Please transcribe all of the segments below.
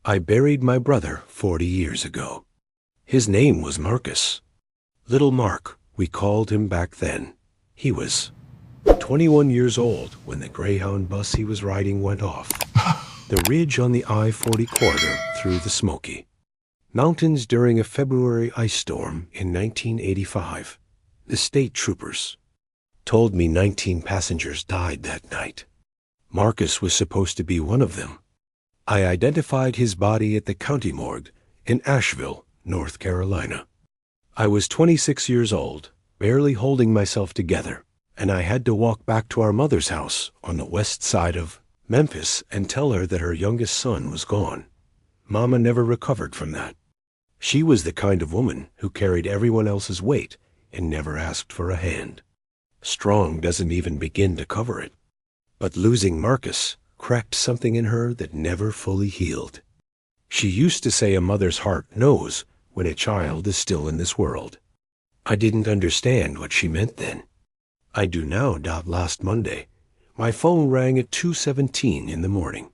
I buried my brother 40 years ago. His name was Marcus. Little Mark, we called him back then. He was 21 years old when the Greyhound bus he was riding went off. The ridge on the I-40 corridor through the Smoky Mountains during a February ice storm in 1985. The state troopers told me 19 passengers died that night. Marcus was supposed to be one of them. I identified his body at the county morgue in Asheville, North Carolina. I was 26 years old, barely holding myself together, and I had to walk back to our mother's house on the west side of Memphis and tell her that her youngest son was gone. Mama never recovered from that. She was the kind of woman who carried everyone else's weight and never asked for a hand. Strong doesn't even begin to cover it. But losing Marcus cracked something in her that never fully healed. She used to say a mother's heart knows when a child is still in this world. I didn't understand what she meant then. I do now. Last Monday, my phone rang at 2:17 in the morning.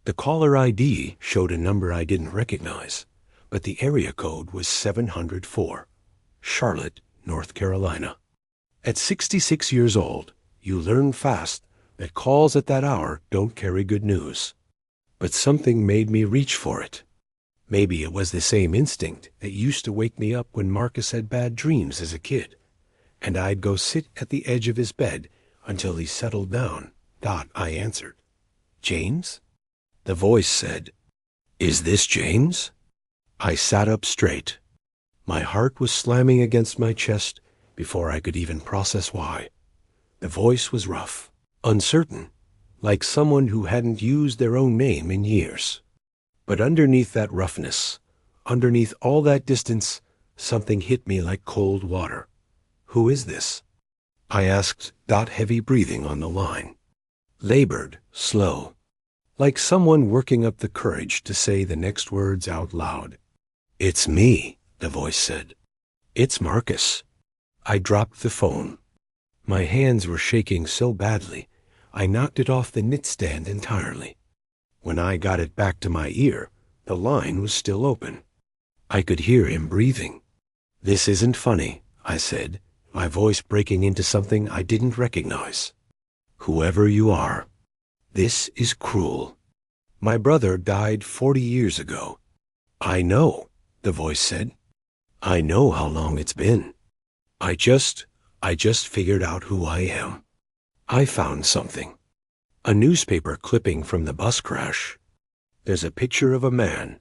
The caller ID showed a number I didn't recognize, but the area code was 704, Charlotte, North Carolina. At 66 years old, you learn fast that calls at that hour don't carry good news. But something made me reach for it. Maybe it was the same instinct that used to wake me up when Marcus had bad dreams as a kid, and I'd go sit at the edge of his bed until he settled down. I answered. "James?" The voice said, "Is this James?" I sat up straight. My heart was slamming against my chest before I could even process why. The voice was rough, uncertain, like someone who hadn't used their own name in years. But underneath that roughness, underneath all that distance, something hit me like cold water. "Who is this?" I asked, heavy breathing on the line. Labored, slow, like someone working up the courage to say the next words out loud. "It's me," the voice said. "It's Marcus." I dropped the phone. My hands were shaking so badly, I knocked it off the nightstand entirely. When I got it back to my ear, the line was still open. I could hear him breathing. "This isn't funny," I said, my voice breaking into something I didn't recognize. "Whoever you are, this is cruel. My brother died 40 years ago." "I know," the voice said. "I know how long it's been. I just figured out who I am. I found something. A newspaper clipping from the bus crash. There's a picture of a man,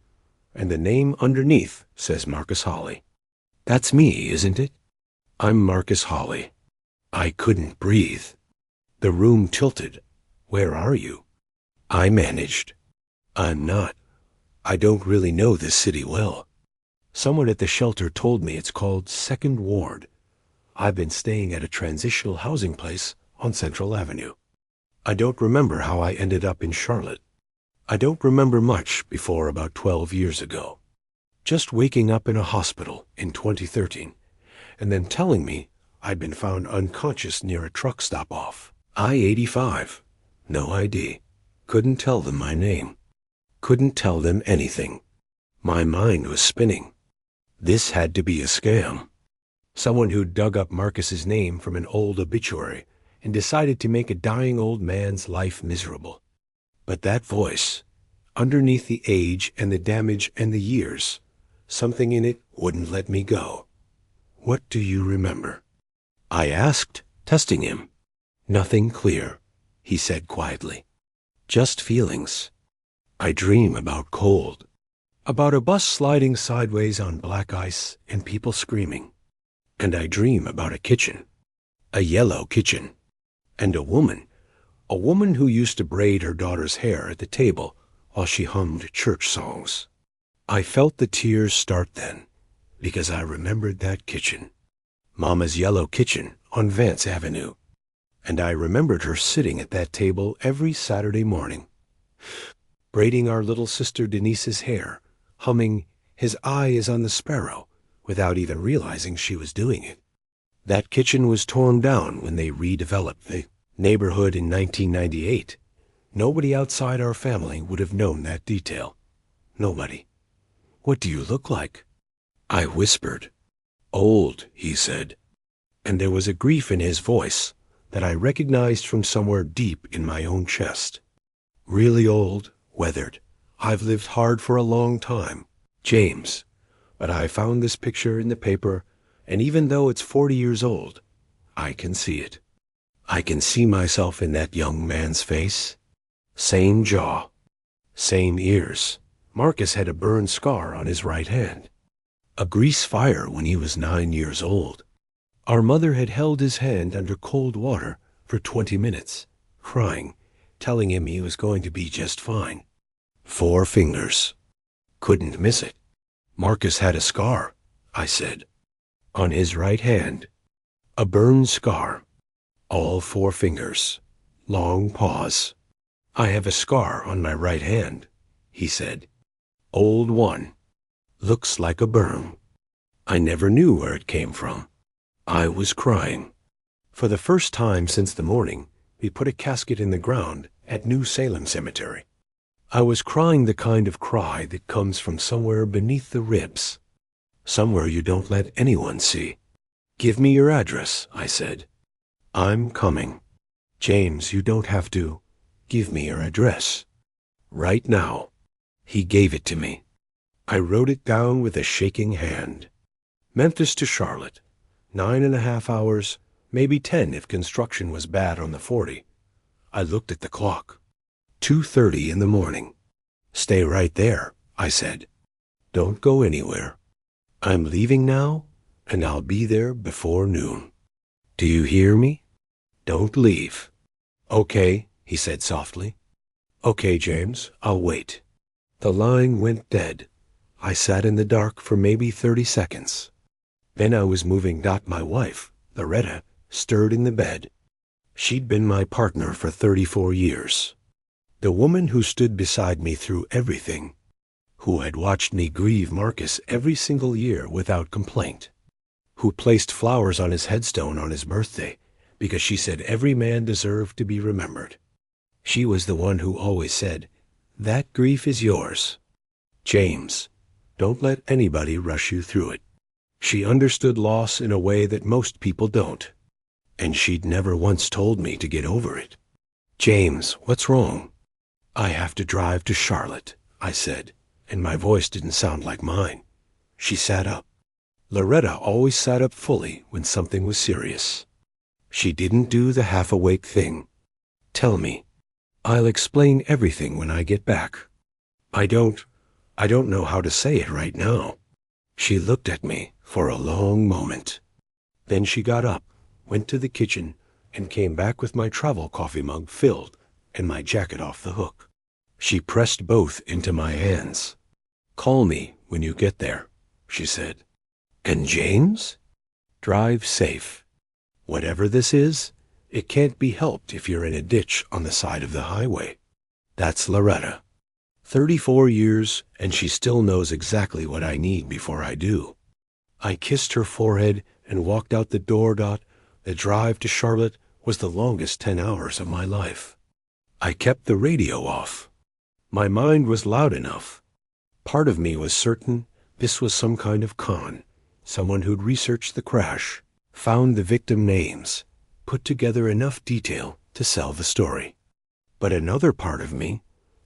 and the name underneath says Marcus Hawley. That's me, isn't it? I'm Marcus Hawley." I couldn't breathe. The room tilted. "Where are you?" I managed. I don't really know this city well. Someone at the shelter told me it's called Second Ward. I've been staying at a transitional housing place on Central Avenue. I don't remember how I ended up in Charlotte. I don't remember much before about 12 years ago. Just waking up in a hospital in 2013, and then telling me I'd been found unconscious near a truck stop off I-85. No ID. Couldn't tell them my name. Couldn't tell them anything. My mind was spinning. This had to be a scam. Someone who dug up Marcus's name from an old obituary and decided to make a dying old man's life miserable. But that voice, underneath the age and the damage and the years, something in it wouldn't let me go. "What do you remember?" I asked, testing him. "Nothing clear," he said quietly. "Just feelings. I dream about cold, about a bus sliding sideways on black ice and people screaming. And I dream about a kitchen, a yellow kitchen, and a woman who used to braid her daughter's hair at the table while she hummed church songs. I felt the tears start then, because I remembered that kitchen, Mama's yellow kitchen on Vance Avenue, and I remembered her sitting at that table every Saturday morning, braiding our little sister Denise's hair, humming "His Eye is on the Sparrow," without even realizing she was doing it. That kitchen was torn down when they redeveloped the neighborhood in 1998. Nobody outside our family would have known that detail. Nobody. What do you look like? I whispered. Old, he said, and there was a grief in his voice that I recognized from somewhere deep in my own chest. Really old, weathered. I've lived hard for a long time, James, but I found this picture in the paper, and even though it's 40 years old, I can see it. I can see myself in that young man's face. Same jaw, same ears. Marcus had a burn scar on his right hand. A grease fire when he was 9 years old. Our mother had held his hand under cold water for 20 minutes, crying, telling him he was going to be just fine. 4 fingers. Couldn't miss it. Marcus had a scar, I said, on his right hand. A burn scar. All 4 fingers. Long pause. I have a scar on my right hand, he said. Old one. Looks like a burn. I never knew where it came from. I was crying. For the first time since the morning, we put a casket in the ground at New Salem Cemetery. I was crying the kind of cry that comes from somewhere beneath the ribs. Somewhere you don't let anyone see. Give me your address, I said. I'm coming. James, you don't have to. Give me your address. Right now. He gave it to me. I wrote it down with a shaking hand. Memphis to Charlotte. 9.5 hours, maybe 10 if construction was bad on the 40. I looked at the clock. 2:30 in the morning. Stay right there, I said. Don't go anywhere. I'm leaving now, and I'll be there before noon. Do you hear me? Don't leave. Okay, he said softly. Okay, James, I'll wait. The line went dead. I sat in the dark for maybe 30 seconds. Then I was moving. My wife, Loretta, stirred in the bed. She'd been my partner for 34 years. The woman who stood beside me through everything, who had watched me grieve Marcus every single year without complaint, who placed flowers on his headstone on his birthday because she said every man deserved to be remembered. She was the one who always said, "That grief is yours. James, don't let anybody rush you through it." She understood loss in a way that most people don't, and she'd never once told me to get over it. James, what's wrong? I have to drive to Charlotte, I said, and my voice didn't sound like mine. She sat up. Loretta always sat up fully when something was serious. She didn't do the half-awake thing. Tell me. I'll explain everything when I get back. I don't know how to say it right now. She looked at me for a long moment. Then she got up, went to the kitchen, and came back with my travel coffee mug filled and my jacket off the hook. She pressed both into my hands. Call me when you get there, she said. And James? Drive safe. Whatever this is, it can't be helped if you're in a ditch on the side of the highway. That's Loretta. 34 years, and she still knows exactly what I need before I do. I kissed her forehead and walked out the door. The drive to Charlotte was the longest 10 hours of my life. I kept the radio off. My mind was loud enough. Part of me was certain this was some kind of con, someone who'd researched the crash, found the victim names, put together enough detail to sell the story. But another part of me,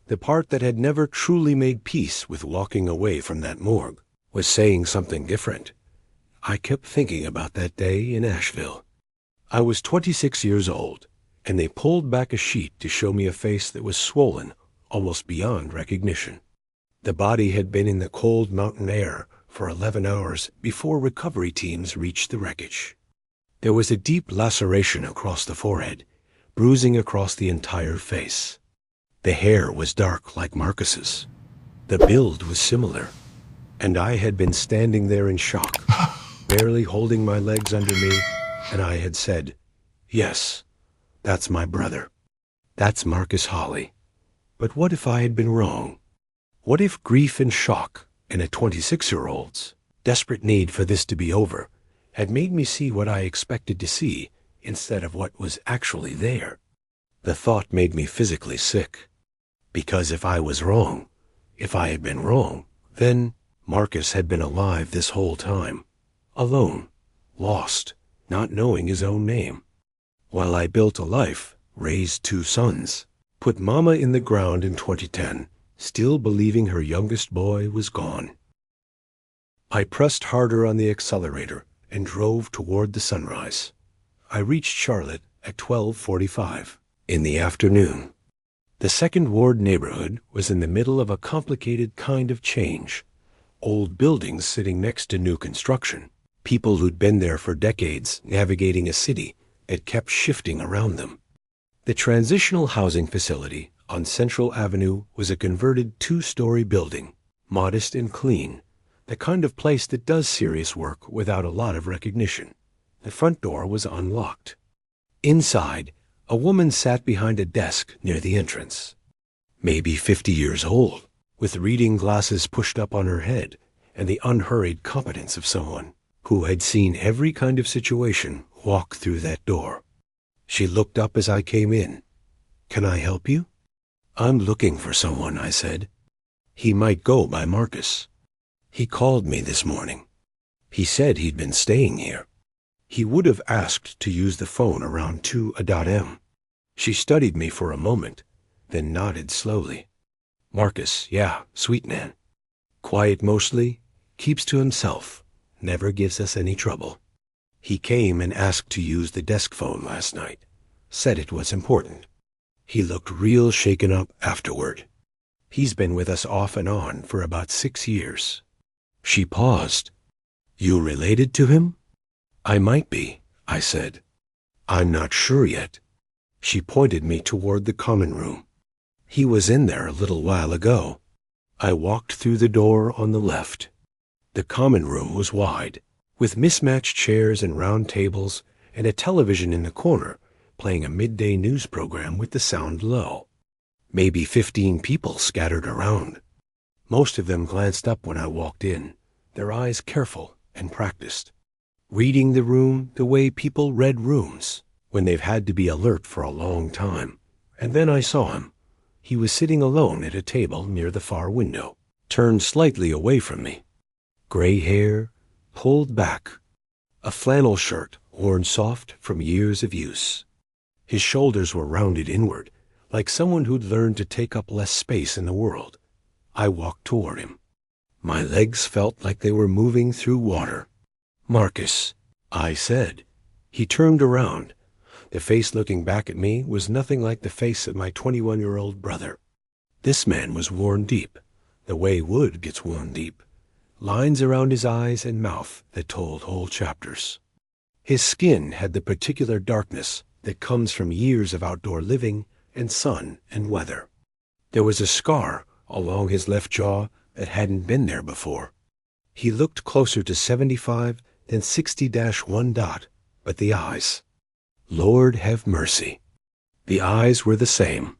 the part that had never truly made peace with walking away from that morgue, was saying something different. I kept thinking about that day in Asheville. I was 26 years old, and they pulled back a sheet to show me a face that was swollen almost beyond recognition. The body had been in the cold mountain air for 11 hours before recovery teams reached the wreckage. There was a deep laceration across the forehead, bruising across the entire face. The hair was dark like Marcus's. The build was similar, and I had been standing there in shock, barely holding my legs under me, and I had said, "Yes, that's my brother. That's Marcus Holly." But what if I had been wrong? What if grief and shock and a 26-year-old's desperate need for this to be over had made me see what I expected to see instead of what was actually there? The thought made me physically sick. Because if I was wrong, If I had been wrong, then Marcus had been alive this whole time, alone, lost, not knowing his own name. While I built a life, raised 2 sons, put Mama in the ground in 2010, still believing her youngest boy was gone. I pressed harder on the accelerator and drove toward the sunrise. I reached Charlotte at 12:45 in the afternoon. The Second Ward neighborhood was in the middle of a complicated kind of change. Old buildings sitting next to new construction. People who'd been there for decades navigating a city that kept shifting around them. The transitional housing facility on Central Avenue was a converted 2-story building, modest and clean, the kind of place that does serious work without a lot of recognition. The front door was unlocked. Inside, a woman sat behind a desk near the entrance. Maybe 50 years old, with reading glasses pushed up on her head and the unhurried competence of someone who had seen every kind of situation walk through that door. She looked up as I came in. "Can I help you?" "I'm looking for someone," I said. "He might go by Marcus. He called me this morning. He said he'd been staying here. He would have asked to use the phone around 2 a.m. She studied me for a moment, then nodded slowly. "Marcus, yeah, sweet man. Quiet mostly, keeps to himself, never gives us any trouble. He came and asked to use the desk phone last night. Said it was important. He looked real shaken up afterward. He's been with us off and on for about 6 years. She paused. "You related to him?" "I might be," I said. "I'm not sure yet." She pointed me toward the common room. "He was in there a little while ago." I walked through the door on the left. The common room was wide, with mismatched chairs and round tables and a television in the corner playing a midday news program with the sound low. Maybe 15 people scattered around. Most of them glanced up when I walked in, their eyes careful and practiced, reading the room the way people read rooms when they've had to be alert for a long time. And then I saw him. He was sitting alone at a table near the far window, turned slightly away from me. Gray hair, pulled back, a flannel shirt worn soft from years of use. His shoulders were rounded inward, like someone who'd learned to take up less space in the world. I walked toward him. My legs felt like they were moving through water. "Marcus," I said. He turned around. The face looking back at me was nothing like the face of my 21-year-old brother. This man was worn deep, the way wood gets worn deep. Lines around his eyes and mouth that told whole chapters. His skin had the particular darkness that comes from years of outdoor living and sun and weather. There was a scar along his left jaw that hadn't been there before. He looked closer to 75 than 60-1 dot, but the eyes. Lord have mercy. The eyes were the same.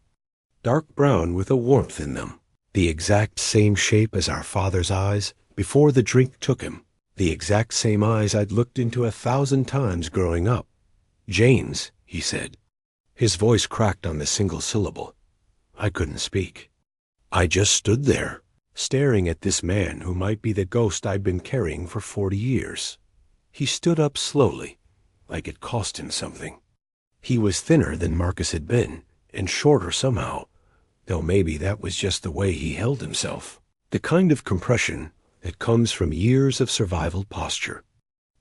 Dark brown with a warmth in them. The exact same shape as our father's eyes before the drink took him. The exact same eyes I'd looked into 1,000 times growing up. "James," he said. His voice cracked on the single syllable. I couldn't speak. I just stood there, staring at this man who might be the ghost I'd been carrying for 40 years. He stood up slowly, like it cost him something. He was thinner than Marcus had been, and shorter somehow, though maybe that was just the way he held himself. The kind of compression that comes from years of survival posture.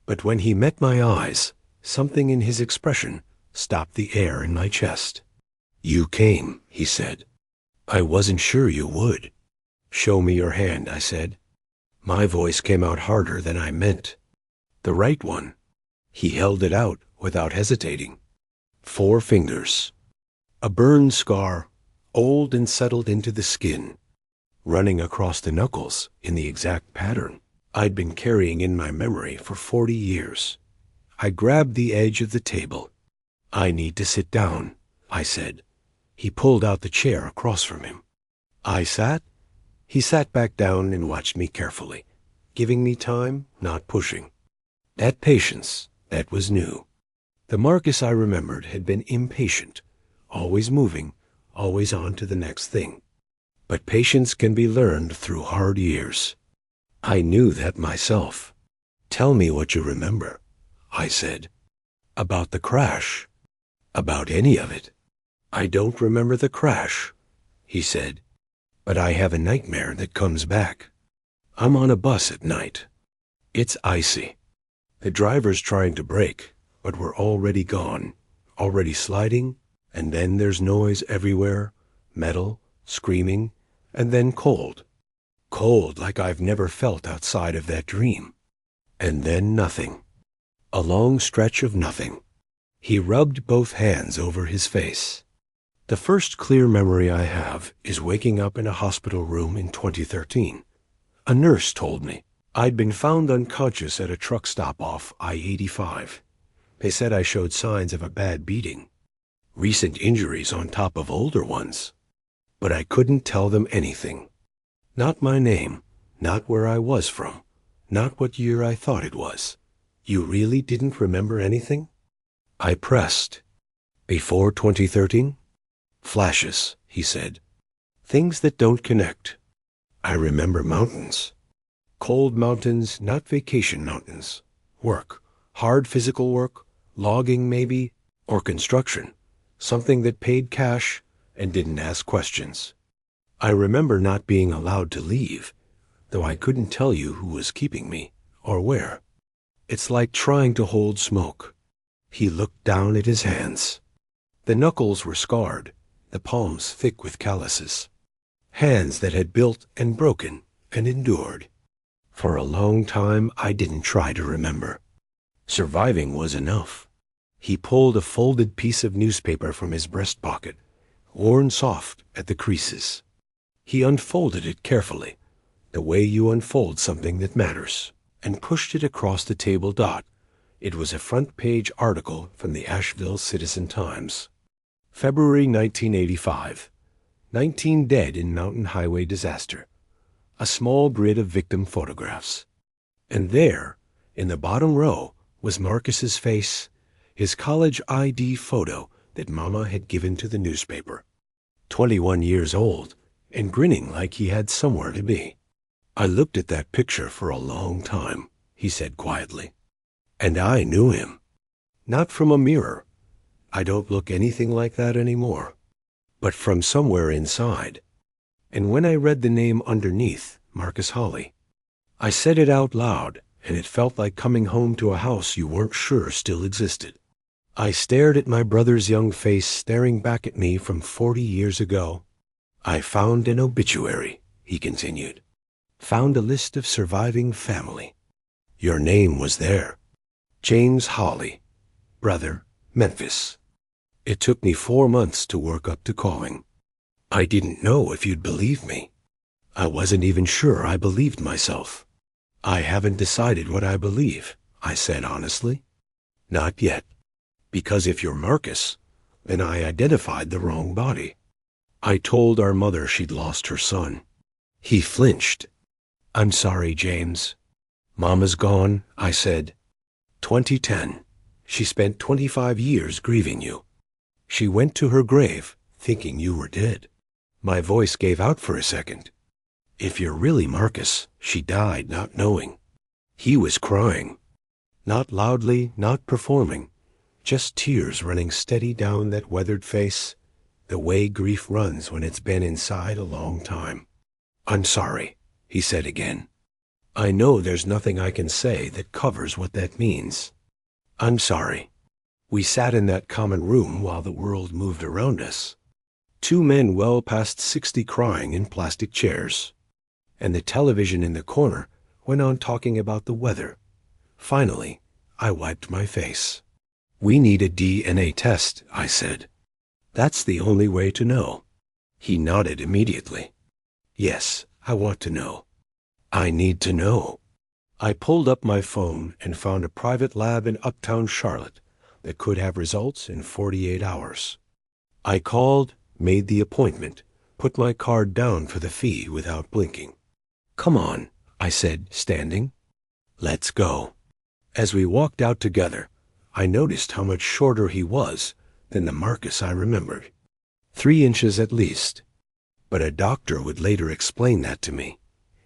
But when he met my eyes, something in his expression stopped the air in my chest. "You came," he said. "I wasn't sure you would." "Show me your hand," I said. My voice came out harder than I meant. "The right one." He held it out without hesitating. 4 fingers. A burn scar, old and settled into the skin, running across the knuckles in the exact pattern I'd been carrying in my memory for 40 years. I grabbed the edge of the table. "I need to sit down," I said. He pulled out the chair across from him. I sat. He sat back down and watched me carefully, giving me time, not pushing. That patience, that was new. The Marcus I remembered had been impatient, always moving, always on to the next thing. But patience can be learned through hard years. I knew that myself. Tell me what you remember, I said. About the crash. About any of it. I don't remember the crash, he said. But I have a nightmare that comes back. I'm on a bus at night. It's icy. The driver's trying to brake, but we're already gone, already sliding, and then there's noise everywhere, metal, screaming, and then cold. Cold like I've never felt outside of that dream. And then nothing. A long stretch of nothing. He rubbed both hands over his face. The first clear memory I have is waking up in a hospital room in 2013. A nurse told me I'd been found unconscious at a truck stop off I-85. They said I showed signs of a bad beating. Recent injuries on top of older ones. But I couldn't tell them anything. Not my name, not where I was from, not what year I thought it was. You really didn't remember anything? I pressed. Before 2013? Flashes, he said. Things that don't connect. I remember mountains. Cold mountains, not vacation mountains. Work, hard physical work, logging maybe, or construction. Something that paid cash and didn't ask questions. I remember not being allowed to leave, though I couldn't tell you who was keeping me, or where. It's like trying to hold smoke. He looked down at his hands. The knuckles were scarred, the palms thick with calluses. Hands that had built and broken and endured. For a long time I didn't try to remember. Surviving was enough. He pulled a folded piece of newspaper from his breast pocket, worn soft at the creases. He unfolded it carefully, the way you unfold something that matters, and pushed it across the table dot. It was a front-page article from the Asheville Citizen-Times. February 1985. 19 dead in mountain highway disaster. A small grid of victim photographs. And there, in the bottom row, was Marcus's face, his college ID photo that Mama had given to the newspaper. 21 years old, and grinning like he had somewhere to be. I looked at that picture for a long time, he said quietly. And I knew him. Not from a mirror. I don't look anything like that anymore. But from somewhere inside. And when I read the name underneath, Marcus Holly, I said it out loud, and it felt like coming home to a house you weren't sure still existed. I stared at my brother's young face staring back at me from 40 years ago. I found an obituary, he continued. Found a list of surviving family. Your name was there. James Holly, brother, Memphis. It took me 4 months to work up to calling. I didn't know if you'd believe me. I wasn't even sure I believed myself. I haven't decided what I believe, I said honestly. Not yet. Because if you're Marcus, then I identified the wrong body. I told our mother she'd lost her son. He flinched. I'm sorry, James. Mama's gone, I said. 2010. She spent 25 years grieving you. She went to her grave thinking you were dead. My voice gave out for a second. If you're really Marcus, she died not knowing. He was crying. Not loudly, not performing. Just tears running steady down that weathered face, the way grief runs when it's been inside a long time. I'm sorry, he said again. I know there's nothing I can say that covers what that means. I'm sorry. We sat in that common room while the world moved around us. 2 men well past 60 crying in plastic chairs. And the television in the corner went on talking about the weather. Finally, I wiped my face. We need a DNA test, I said. That's the only way to know. He nodded immediately. Yes, I want to know. I need to know. I pulled up my phone and found a private lab in uptown Charlotte that could have results in 48 hours. I called, made the appointment, put my card down for the fee without blinking. Come on, I said, standing. Let's go. As we walked out together, I noticed how much shorter he was than the Marcus I remembered. 3 inches at least. But a doctor would later explain that to me.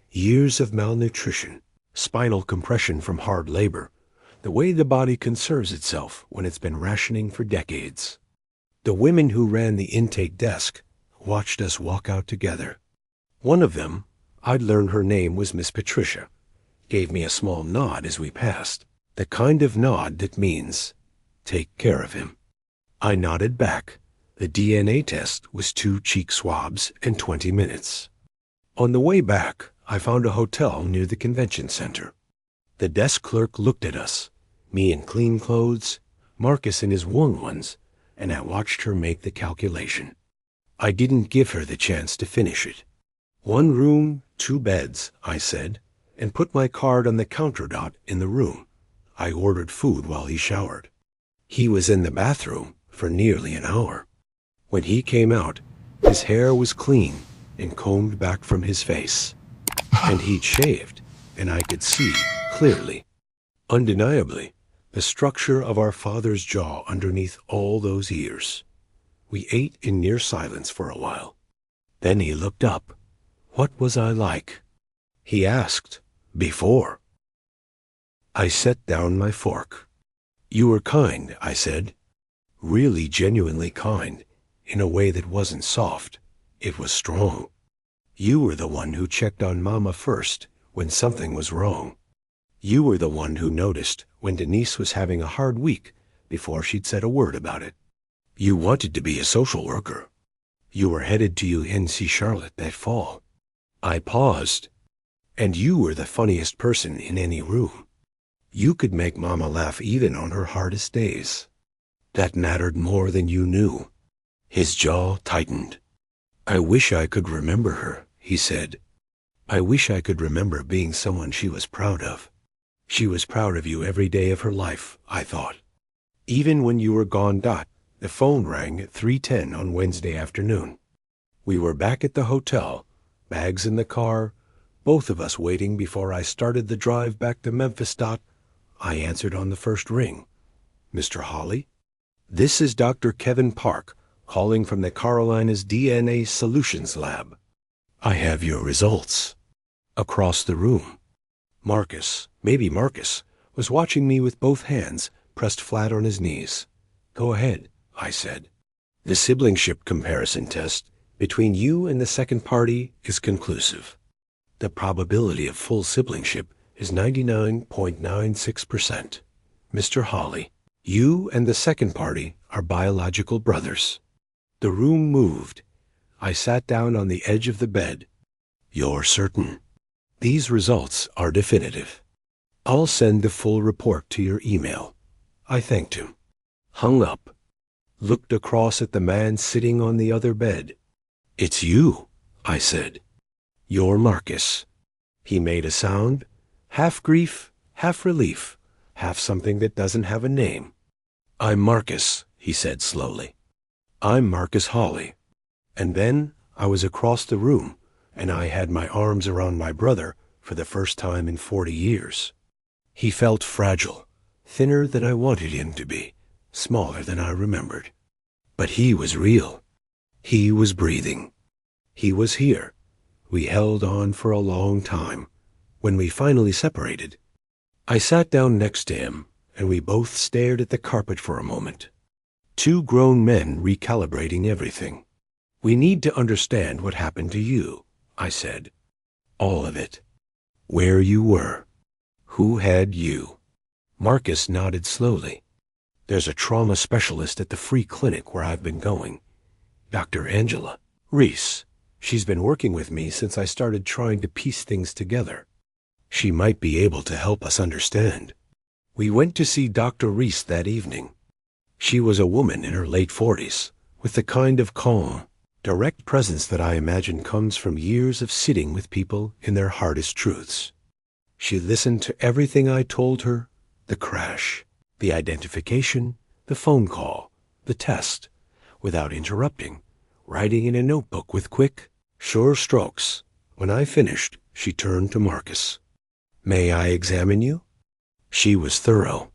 Years of malnutrition, spinal compression from hard labor, the way the body conserves itself when it's been rationing for decades. The women who ran the intake desk watched us walk out together. One of them, I'd learned her name was Miss Patricia, gave me a small nod as we passed, the kind of nod that means, take care of him. I nodded back. The DNA test was 2 cheek swabs and 20 minutes. On the way back, I found a hotel near the convention center. The desk clerk looked at us, me in clean clothes, Marcus in his worn ones, and I watched her make the calculation. I didn't give her the chance to finish it. 1 room, 2 beds, I said, and put my card on the counter dot in the room. I ordered food while he showered. He was in the bathroom for nearly an hour. When he came out, his hair was clean and combed back from his face, and he'd shaved, and I could see clearly, undeniably, the structure of our father's jaw underneath all those years. We ate in near silence for a while. Then he looked up. What was I like? He asked, before. I set down my fork. You were kind, I said. Really genuinely kind, in a way that wasn't soft. It was strong. You were the one who checked on Mama first when something was wrong. You were the one who noticed when Denise was having a hard week before she'd said a word about it. You wanted to be a social worker. You were headed to UNC Charlotte that fall. I paused. And you were the funniest person in any room. You could make Mama laugh even on her hardest days. That mattered more than you knew. His jaw tightened. I wish I could remember her, he said. I wish I could remember being someone she was proud of. She was proud of you every day of her life, I thought. Even when you were gone. The phone rang at 3:10 on Wednesday afternoon. We were back at the hotel, bags in the car, both of us waiting before I started the drive back to Memphis. I answered on the first ring. Mr. Hawley? This is Dr. Kevin Park, calling from the Carolina's DNA Solutions Lab. I have your results. Across the room, Marcus, maybe Marcus, was watching me with both hands pressed flat on his knees. Go ahead, I said. The siblingship comparison test between you and the second party is conclusive. The probability of full siblingship is 99.96%. Mr. Hawley, you and the second party are biological brothers. The room moved. I sat down on the edge of the bed. You're certain? These results are definitive. I'll send the full report to your email. I thanked him. Hung up. Looked across at the man sitting on the other bed. It's you, I said. You're Marcus. He made a sound, half grief, half relief, half something that doesn't have a name. I'm Marcus, he said slowly. I'm Marcus Hawley. And then I was across the room, and I had my arms around my brother for the first time in 40 years. He felt fragile, thinner than I wanted him to be, smaller than I remembered. But he was real. He was breathing. He was here. We held on for a long time. When we finally separated, I sat down next to him, and we both stared at the carpet for a moment. 2 grown men recalibrating everything. We need to understand what happened to you, I said. All of it. Where you were. Who had you. Marcus nodded slowly. There's a trauma specialist at the free clinic where I've been going. Dr. Angela Reese. She's been working with me since I started trying to piece things together. She might be able to help us understand. We went to see Dr. Reese that evening. She was a woman in her late 40s, with the kind of calm, direct presence that I imagine comes from years of sitting with people in their hardest truths. She listened to everything I told her, the crash, the identification, the phone call, the test, without interrupting, writing in a notebook with quick, sure strokes. When I finished, she turned to Marcus. May I examine you? She was thorough.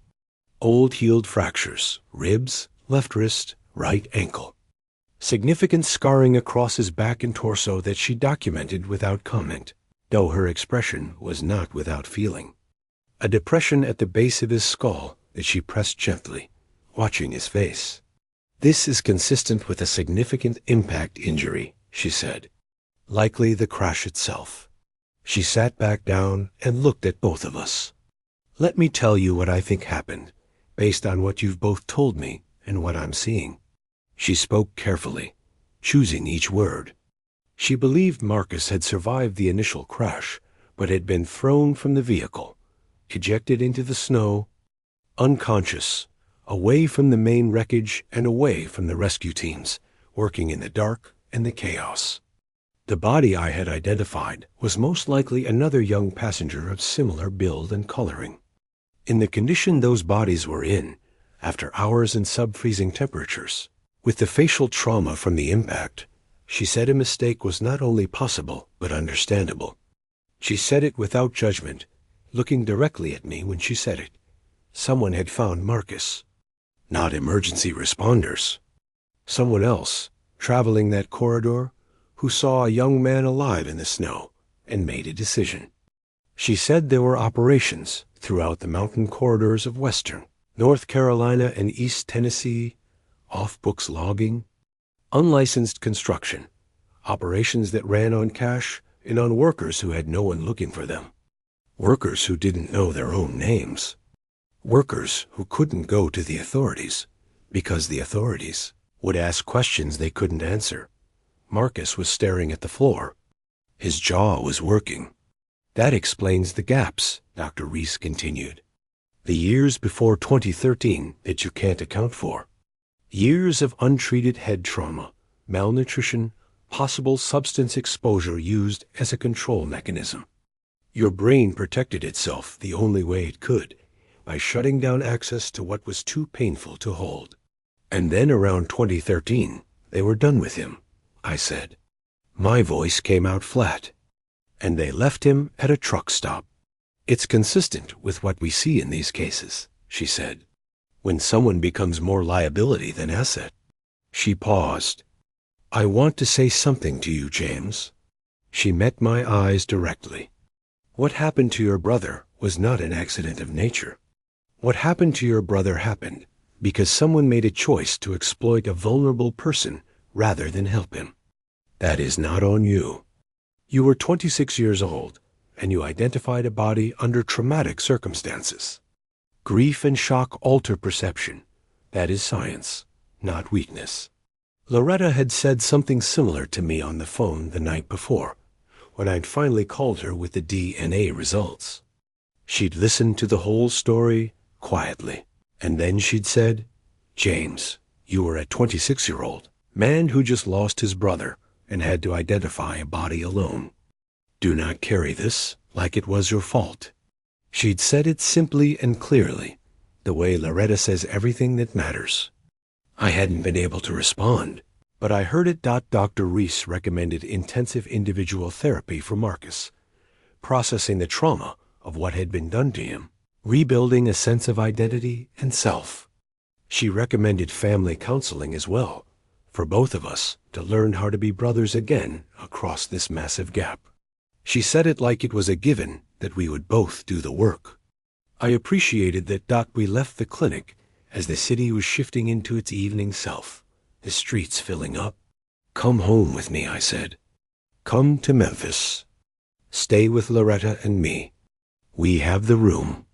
Old healed fractures, ribs, left wrist, right ankle. significant scarring across his back and torso that she documented without comment, though her expression was not without feeling. A depression at the base of his skull that she pressed gently, watching his face. "This is consistent with a significant impact injury," she said. "Likely the crash itself." She sat back down and looked at both of us. "Let me tell you what I think happened, based on what you've both told me and what I'm seeing." She spoke carefully, choosing each word. She believed Marcus had survived the initial crash, but had been thrown from the vehicle, ejected into the snow, unconscious, away from the main wreckage and away from the rescue teams, working in the dark and the chaos. The body I had identified was most likely another young passenger of similar build and coloring. In the condition those bodies were in, after hours in sub-freezing temperatures, with the facial trauma from the impact, she said a mistake was not only possible but understandable. She said it without judgment, looking directly at me when she said it. Someone had found Marcus. Not emergency responders. Someone else, traveling that corridor, who saw a young man alive in the snow and made a decision. She said there were operations throughout the mountain corridors of Western, North Carolina and East Tennessee, off-books logging, unlicensed construction, operations that ran on cash and on workers who had no one looking for them, workers who didn't know their own names, workers who couldn't go to the authorities because the authorities would ask questions they couldn't answer. Marcus was staring at the floor. His jaw was working. "That explains the gaps," Dr. Reese continued. "The years before 2013 that you can't account for. Years of untreated head trauma, malnutrition, possible substance exposure used as a control mechanism. Your brain protected itself the only way it could, by shutting down access to what was too painful to hold. And then around 2013, they were done with him," I said. My voice came out flat. "And they left him at a truck stop." "It's consistent with what we see in these cases," she said. "When someone becomes more liability than asset." She paused. "I want to say something to you, James." She met my eyes directly. "What happened to your brother was not an accident of nature. What happened to your brother happened because someone made a choice to exploit a vulnerable person rather than help him. That is not on you. You were 26 years old, and you identified a body under traumatic circumstances. Grief and shock alter perception. That is science, not weakness." Loretta had said something similar to me on the phone the night before, when I'd finally called her with the DNA results. She'd listened to the whole story quietly, and then she'd said, "James, you were a 26-year-old man who just lost his brother and had to identify a body alone. Do not carry this like it was your fault." She'd said it simply and clearly, the way Loretta says everything that matters. I hadn't been able to respond, but I heard it. Dr. Reese recommended intensive individual therapy for Marcus, processing the trauma of what had been done to him, rebuilding a sense of identity and self. She recommended family counseling as well, for both of us to learn how to be brothers again across this massive gap. She said it like it was a given that we would both do the work. I appreciated that. We left the clinic as the city was shifting into its evening self, the streets filling up. "Come home with me," I said. "Come to Memphis. Stay with Loretta and me. We have the room.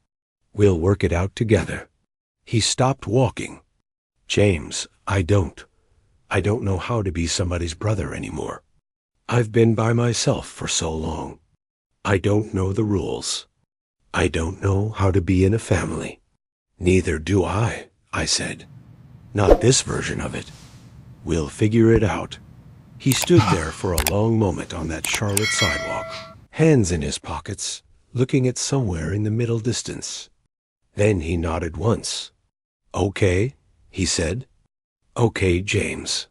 We'll work it out together." He stopped walking. "James, I don't know how to be somebody's brother anymore. I've been by myself for so long. I don't know the rules. I don't know how to be in a family." "Neither do I," I said. "Not this version of it. We'll figure it out." He stood there for a long moment on that Charlotte sidewalk, hands in his pockets, looking at somewhere in the middle distance. Then he nodded once. "Okay," he said. "Okay, James."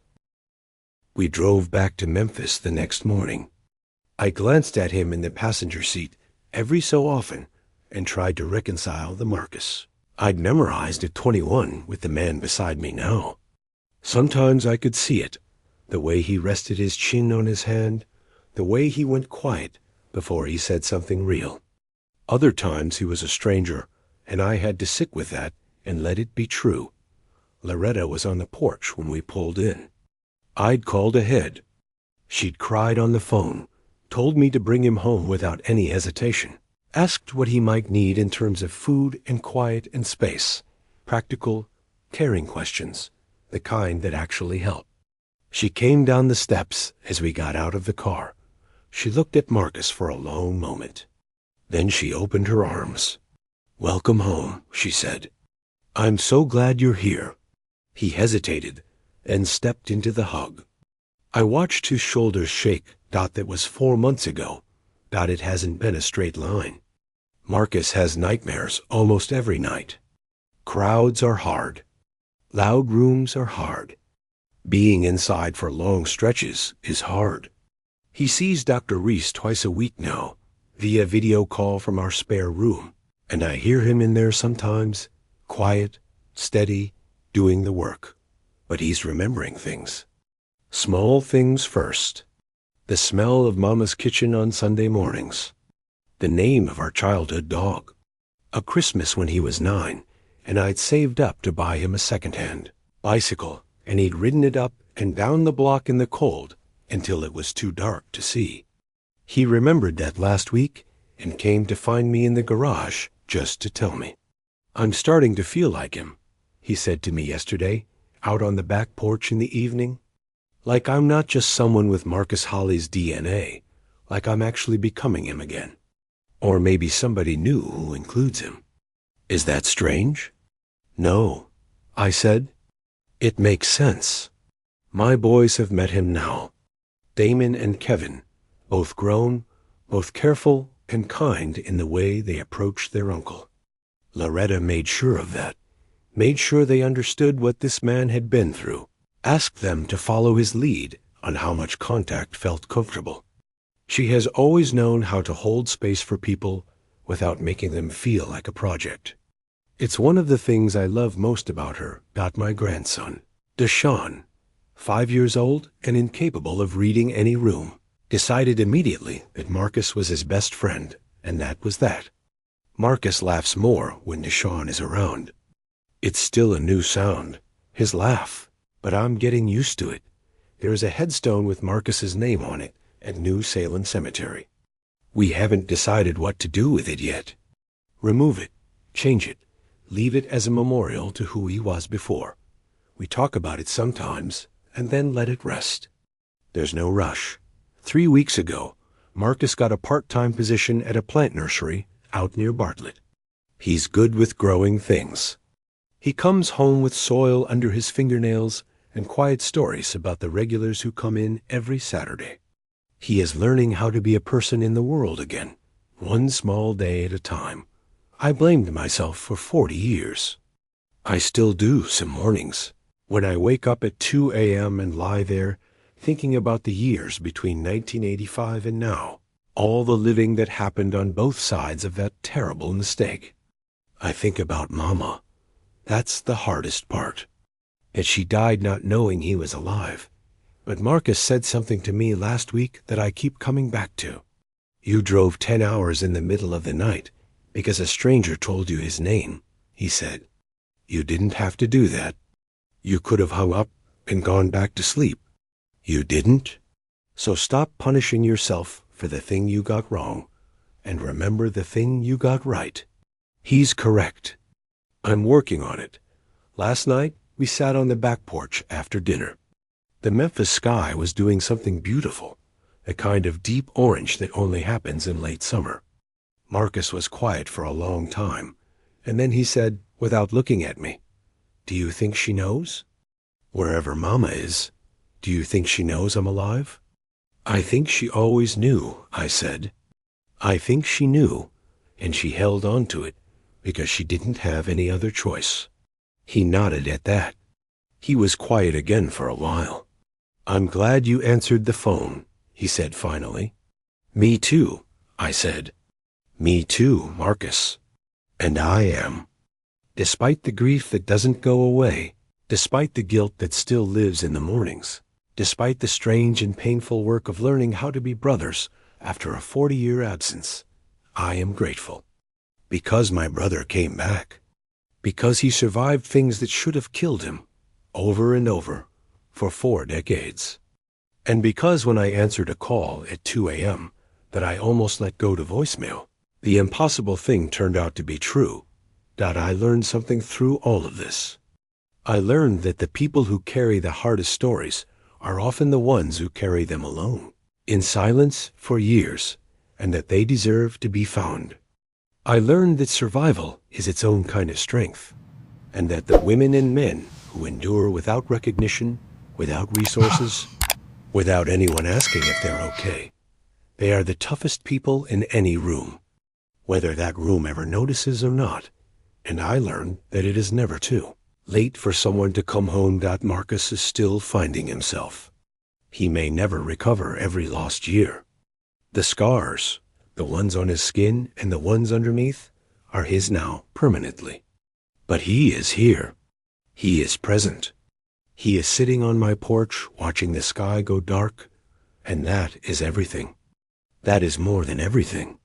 We drove back to Memphis the next morning. I glanced at him in the passenger seat every so often and tried to reconcile the Marcus I'd memorized at 21 with the man beside me now. Sometimes I could see it, The way he rested his chin on his hand, the way he went quiet before he said something real. Other times he was a stranger, and I had to sit with that and let it be true. Loretta was on the porch when we pulled in. I'd called ahead. She'd cried on the phone, told me to bring him home without any hesitation, asked what he might need in terms of food and quiet and space, practical, caring questions, the kind that actually help. She came down the steps as we got out of the car. She looked at Marcus for a long moment. Then she opened her arms. "Welcome home," she said. "I'm so glad you're here." He hesitated and stepped into the hug. I watched his shoulders shake. That was 4 months ago. It hasn't been a straight line. Marcus has nightmares almost every night. Crowds are hard. Loud rooms are hard. Being inside for long stretches is hard. He sees Dr. Reese twice a week now, via video call from our spare room, and I hear him in there sometimes, quiet, steady, doing the work. But he's remembering things. Small things first. The smell of Mama's kitchen on Sunday mornings. The name of our childhood dog. A Christmas when he was 9, and I'd saved up to buy him a second-hand bicycle, and he'd ridden it up and down the block in the cold until it was too dark to see. He remembered that last week and came to find me in the garage just to tell me. "I'm starting to feel like him," he said to me yesterday, out on the back porch in the evening. "Like I'm not just someone with Marcus Holly's DNA, like I'm actually becoming him again. Or maybe somebody new who includes him. Is that strange?" "No," I said. "It makes sense. My boys have met him now. Damon and Kevin, both grown, both careful and kind in the way they approach their uncle. Loretta made sure of that, made sure they understood what this man had been through, asked them to follow his lead on how much contact felt comfortable. She has always known how to hold space for people without making them feel like a project. It's one of the things I love most about her. My grandson, Deshaun, 5 years old and incapable of reading any room, decided immediately that Marcus was his best friend, and that was that. Marcus laughs more when Deshaun is around. It's still a new sound, his laugh, but I'm getting used to it. There is a headstone with Marcus's name on it at New Salem Cemetery. We haven't decided what to do with it yet. Remove it, change it, leave it as a memorial to who he was before. We talk about it sometimes, and then let it rest. There's no rush. 3 weeks ago, Marcus got a part-time position at a plant nursery out near Bartlett. He's good with growing things. He comes home with soil under his fingernails and quiet stories about the regulars who come in every Saturday. He is learning how to be a person in the world again, one small day at a time. I blamed myself for 40 years. I still do some mornings, when I wake up at 2 a.m. and lie there, thinking about the years between 1985 and now, all the living that happened on both sides of that terrible mistake. I think about Mama. That's the hardest part. And she died not knowing he was alive. But Marcus said something to me last week that I keep coming back to. "You drove 10 hours in the middle of the night because a stranger told you his name," he said. "You didn't have to do that. You could have hung up and gone back to sleep. You didn't. So stop punishing yourself for the thing you got wrong, and remember the thing you got right." He's correct. I'm working on it. Last night, we sat on the back porch after dinner. The Memphis sky was doing something beautiful, a kind of deep orange that only happens in late summer. Marcus was quiet for a long time, and then he said, without looking at me, "Do you think she knows? Wherever Mama is, do you think she knows I'm alive?" "I think she always knew," I said. "I think she knew, and she held on to it because she didn't have any other choice." He nodded at that. He was quiet again for a while. "I'm glad you answered the phone," he said finally. "Me too," I said. "Me too, Marcus. And I am. Despite the grief that doesn't go away, despite the guilt that still lives in the mornings, Despite the strange and painful work of learning how to be brothers after a 40-year absence, I am grateful. Because my brother came back. Because he survived things that should have killed him, over and over, for 4 decades. And because when I answered a call at 2 a.m. that I almost let go to voicemail, the impossible thing turned out to be true, that I learned something through all of this. I learned that the people who carry the hardest stories are often the ones who carry them alone, in silence for years, and that they deserve to be found. I learned that survival is its own kind of strength, and that the women and men who endure without recognition, without resources, without anyone asking if they're okay, they are the toughest people in any room, whether that room ever notices or not. And I learned that it is never too late for someone to come home, that Marcus is still finding himself. He may never recover every lost year. The scars, the ones on his skin and the ones underneath, are his now permanently. But he is here. He is present. He is sitting on my porch watching the sky go dark, and that is everything. That is more than everything.